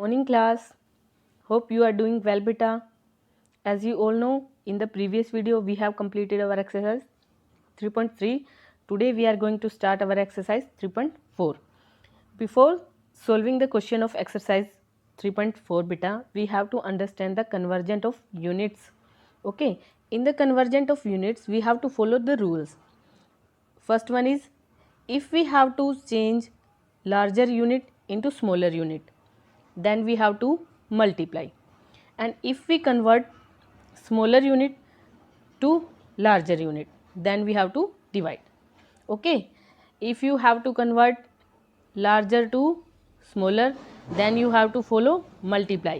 Morning class. Hope you are doing well, beta. As you all know, in the previous video we have completed our exercise 3.3. Today we are going to start our exercise 3.4. Before solving the question of exercise 3.4, beta, we have to understand the convergent of units. Okay, in the convergent of units we have to follow the rules. First one is, if we have to change larger unit into smaller unit, then we have to multiply, and if we convert smaller unit to larger unit, then we have to divide. Okay, if you have to convert larger to smaller, then you have to follow multiply.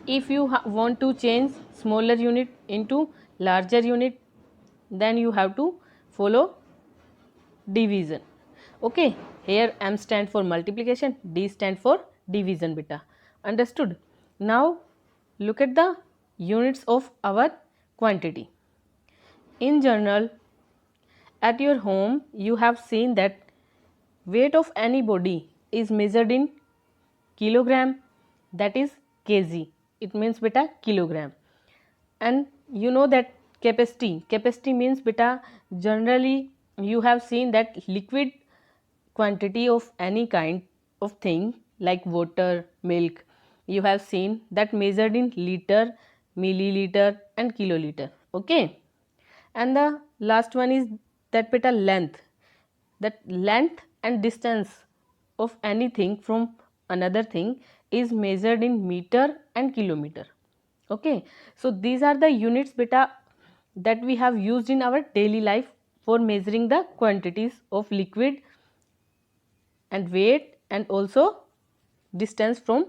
If you want to change smaller unit into larger unit, then you have to follow division. Okay, here M stand for multiplication, D stand for division, beta. Understood? Now look at the units of our quantity. In general, at your home you have seen that weight of any body is measured in kilogram, that is kg. It means beta kilogram. And you know that capacity means beta, generally you have seen that liquid quantity of any kind of thing like water, milk, you have seen that measured in liter, milliliter and kiloliter. Okay, and the last one is that beta length, that length and distance of anything from another thing is measured in meter and kilometer. Okay, so these are the units beta that we have used in our daily life for measuring the quantities of liquid and weight and also distance from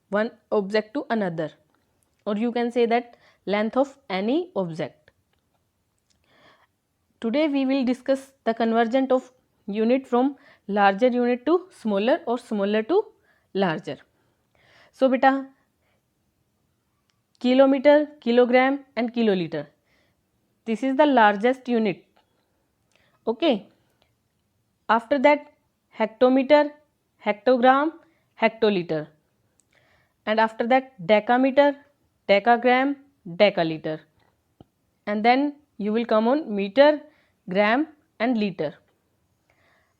one object to another, or you can say that length of any object. Today we will discuss the convergent of unit from larger unit to smaller or smaller to larger. So beta, kilometer, kilogram and kiloliter, this is the largest unit. Okay, after that hectometer, hectogram, hectoliter, and after that decameter, decagram, decaliter, and then you will come on meter, gram and liter.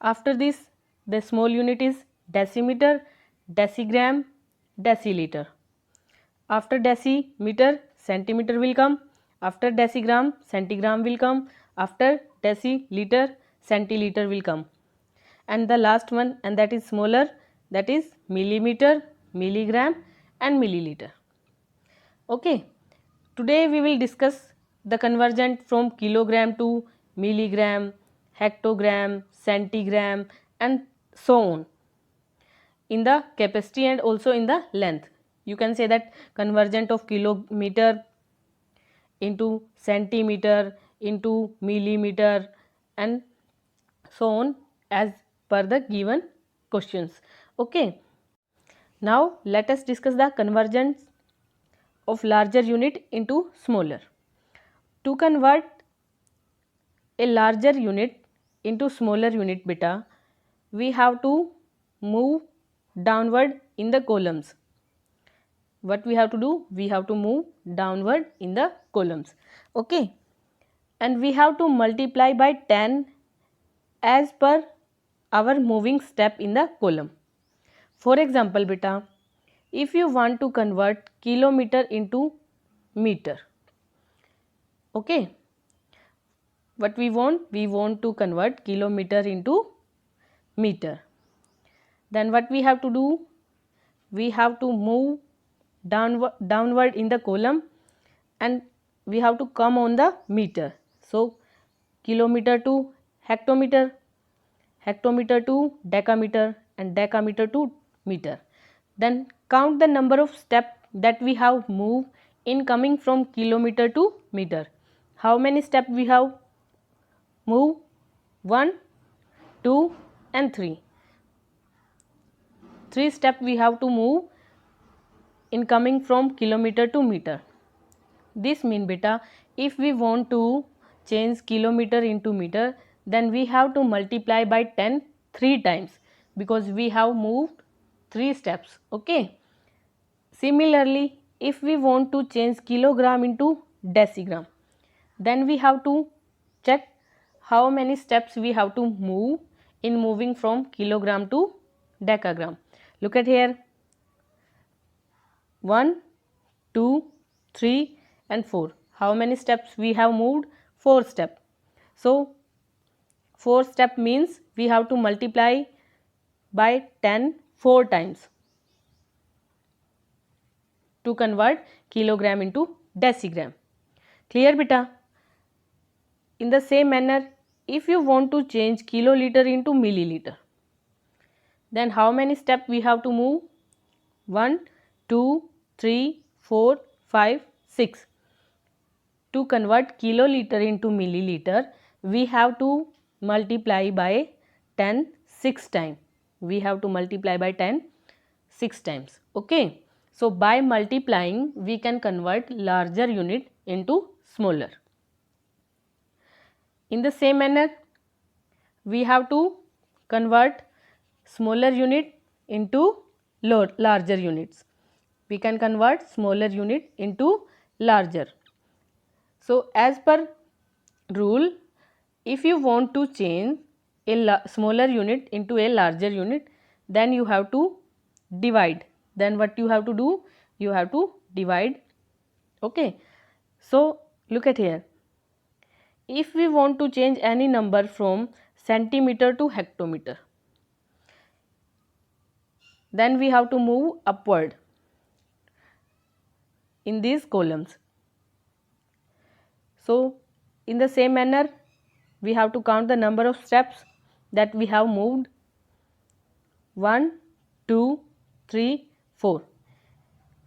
After this, the small unit is decimeter, decigram, deciliter. After decimeter, centimeter will come. After decigram, centigram will come. After deciliter, centiliter will come. And the last one, and that is smaller, that is millimeter, milligram and milliliter. Okay, today we will discuss the convergent from kilogram to milligram, hectogram, centigram and so on in the capacity and also in the length. You can say that convergent of kilometer into centimeter into millimeter and so on as per the given questions. Okay, now let us discuss the convergence of larger unit into smaller. To convert a larger unit into smaller unit beta, we have to move downward in the columns. What we have to do? We have to move downward in the columns. Okay, and we have to multiply by 10 as per our moving step in the column. For example beta, if you want to convert kilometer into meter, okay, what we want to convert kilometer into meter, then what we have to do? We have to move downward in the column and we have to come on the meter. So kilometer to hectometer, hectometer to decameter and decameter to meter. Then count the number of steps that we have moved in coming from kilometer to meter. How many steps we have moved? 1, 2 and 3. 3 steps we have to move in coming from kilometer to meter. This means beta, if we want to change kilometer into meter, then we have to multiply by 10 3 times, because we have moved 3 steps. Okay. Similarly, if we want to change kilogram into decigram, then we have to check how many steps we have to move in moving from kilogram to decagram. Look at here, 1, 2, 3 and 4. How many steps we have moved? 4 steps. So 4 step means we have to multiply by 10 4 times to convert kilogram into decigram. Clear beta? In the same manner, if you want to change kiloliter into milliliter, then how many steps we have to move? 1, 2, 3, 4, 5, 6. To convert kiloliter into milliliter, we have to multiply by 10 6 times. We have to multiply by 10 6 times. Okay. So by multiplying, we can convert larger unit into smaller. In the same manner, we have to convert smaller unit into larger units. We can convert smaller unit into larger. So as per rule, if you want to change a smaller unit into a larger unit, then you have to divide. Then what you have to do? You have to divide. Okay. So look at here. If we want to change any number from centimeter to hectometer, then we have to move upward in these columns. So in the same manner, we have to count the number of steps that we have moved. 1, 2, 3, 4.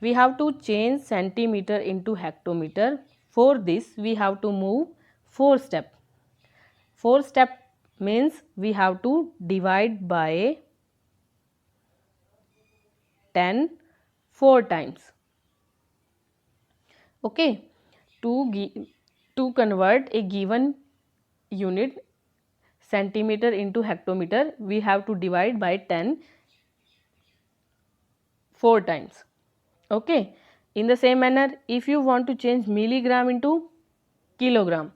We have to change centimeter into hectometer. For this, we have to move 4 steps. 4 step means we have to divide by 10 4 times. Okay. To convert a given unit centimeter into hectometer, we have to divide by 10 4 times. Okay. In the same manner, if you want to change milligram into kilogram,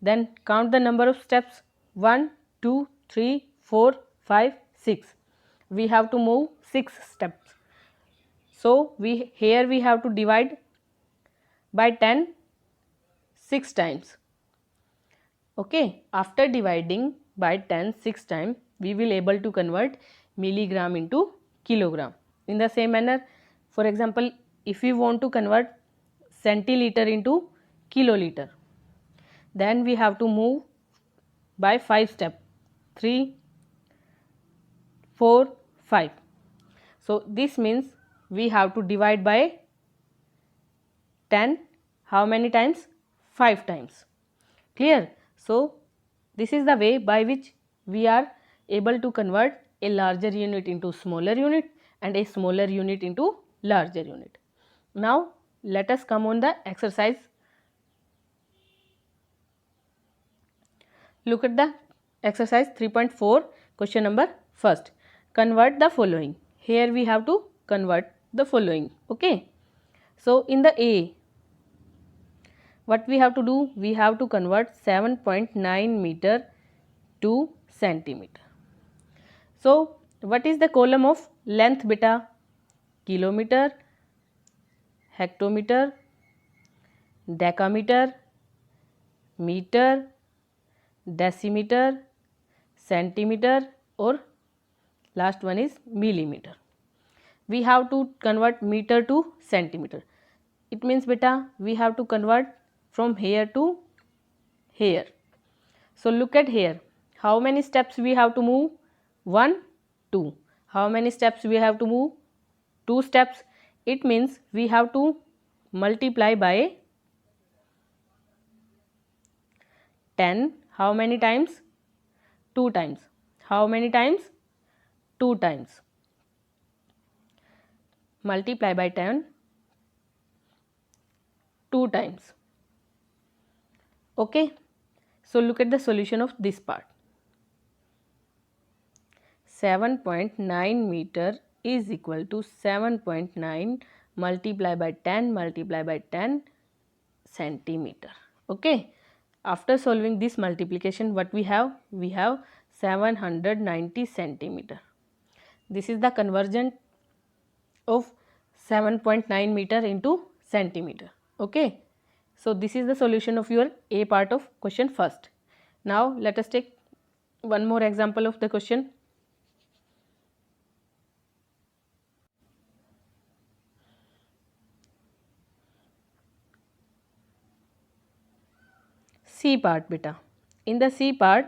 then count the number of steps. 1, 2, 3, 4, 5, 6. We have to move 6 steps. So here we have to divide by 10 6 times. Okay. After dividing by 10 6 times, we will able to convert milligram into kilogram. In the same manner, for example, if we want to convert centiliter into kiloliter, then we have to move by 5 steps. 3, 4, 5. So this means we have to divide by 10 how many times? 5 times. Clear? So this is the way by which we are able to convert a larger unit into smaller unit and a smaller unit into larger unit. Now let us come on the exercise. Look at the exercise 3.4, question number first. Convert the following. Here we have to convert the following. Okay. So in the A, what we have to do? We have to convert 7.9 meter to centimeter. So what is the column of length beta? Kilometer, hectometer, decameter, meter, decimeter, centimeter, or last one is millimeter. We have to convert meter to centimeter. It means beta we have to convert from here to here. So look at here. How many steps we have to move? 1, 2. How many steps we have to move? 2 steps. It means we have to multiply by 10. How many times? 2 times. How many times? 2 times. Multiply by 10 2 times. Okay. So look at the solution of this part. 7.9 meter is equal to 7.9 multiplied by 10 multiplied by 10 centimeter. Okay, after solving this multiplication, what we have? We have 790 centimeter. This is the conversion of 7.9 meter into centimeter. Okay, so this is the solution of your A part of question first. Now let us take one more example of the question. C part beta. In the C part,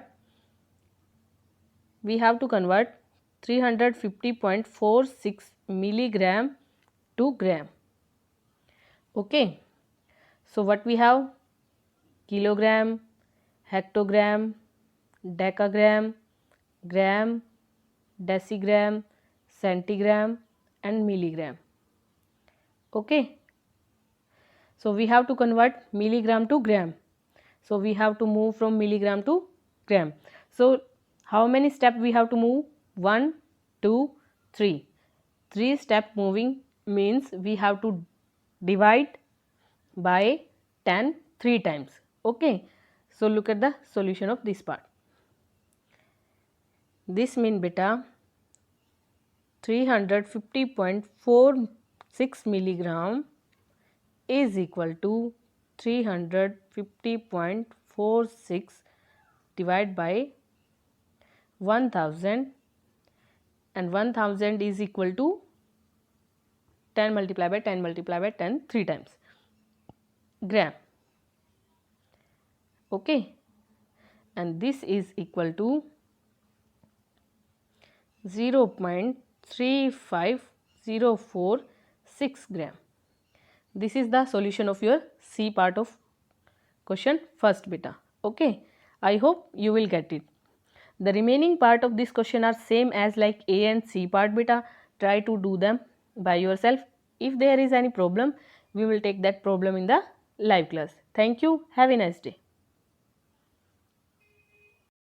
we have to convert 350.46 milligram to gram. Okay, so what we have? Kilogram, hectogram, decagram, gram, decigram, centigram and milligram. Okay, so we have to convert milligram to gram. So we have to move from milligram to gram. So how many steps we have to move? 1, 2, 3. 3 step moving means we have to divide by 10 3 times. Okay, so look at the solution of this part. This means beta 350.46 milligram is equal to 350.46 divided by 1000, and 1000 is equal to 10 multiplied by 10 multiplied by 10 3 times gram. Okay, and this is equal to 0.35046 gram. This is the solution of your C part of question first beta. Okay, I hope you will get it. The remaining part of this question are same as like A and C part beta. Try to do them by yourself. If there is any problem, we will take that problem in the live class. Thank you. Have a nice day.